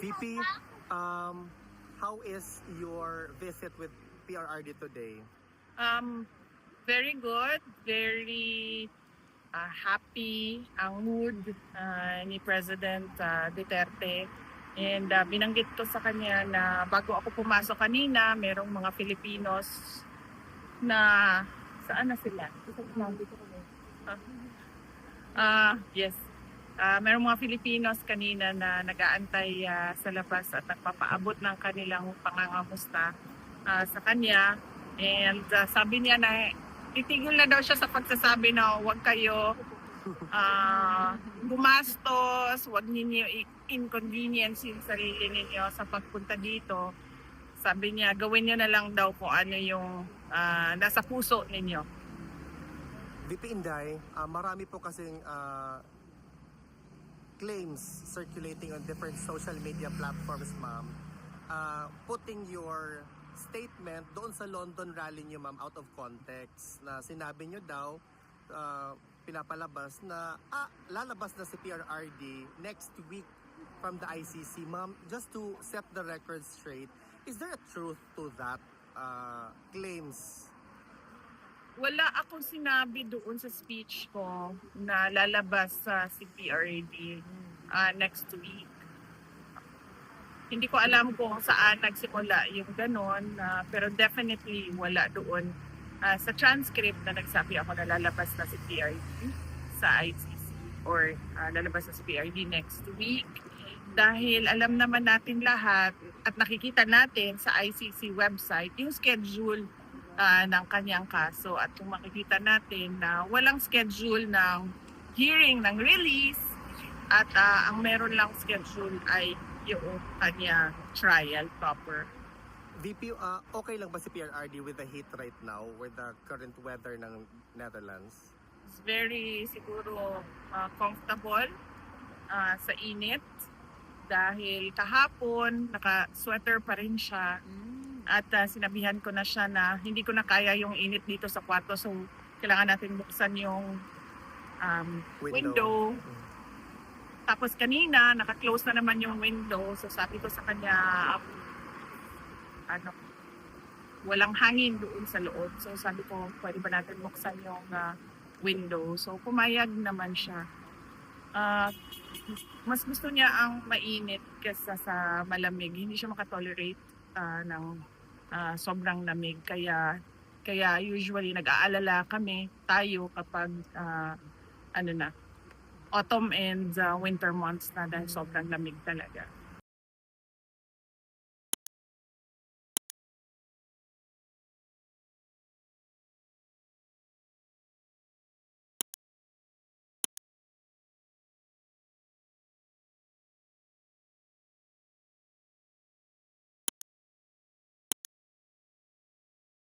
VP, how is your visit with PRRD today? Very good, very happy ang mood ni President Duterte. And binanggit ko sa kanya na bago ako pumasok kanina, merong mga Filipinos na saan na sila? Yes. Merong mga Filipinos kanina na nag-aantay sa labas at nagpapaabot ng kanilang pangangamusta sa kanya. And sabi niya na titigil na daw siya sa pagsasabi na huwag kayo gumastos, huwag ninyo inconvenience yung sarili ninyo sa pagpunta dito. Sabi niya, gawin niyo na lang daw kung ano yung nasa puso ninyo. VP Inday, marami po kasing claims circulating on different social media platforms, ma'am, putting your statement doon sa London rally niyo, ma'am, out of context, na sinabi niyo daw, pinapalabas na lalabas na si PRRD next week from the ICC. Ma'am, just to set the record straight, is there a truth to that claims? Wala akong sinabi doon sa speech ko na lalabas sa PRRD next week. Hindi ko alam kung saan nagsimula yung ganon, pero definitely wala doon sa transcript na nagsabi ako na lalabas na si PRRD sa ICC or lalabas na si PRRD next week. Dahil alam naman natin lahat at nakikita natin sa ICC website yung schedule ng kanyang kaso, at kung makikita natin na walang schedule ng hearing ng release at ang meron lang schedule ay yung kanya trial proper. VP, okay lang ba si PRRD with the heat right now, with the current weather ng Netherlands? It's very siguro comfortable sa init dahil kahapon naka-sweater pa rin siya. At sinabihan ko na siya na hindi ko na kaya yung init dito sa kwarto, so kailangan natin buksan yung window. Tapos kanina naka-close na naman yung window, so sabi ko sa kanya walang hangin doon sa loob, so sabi ko pwede ba natin buksan yung window, so pumayag naman siya. Mas gusto niya ang mainit kaysa sa malamig, hindi siya makatolerate ng sobrang lamig, kaya usually nag-aalala tayo kapag autumn and winter months na dahil sobrang lamig talaga.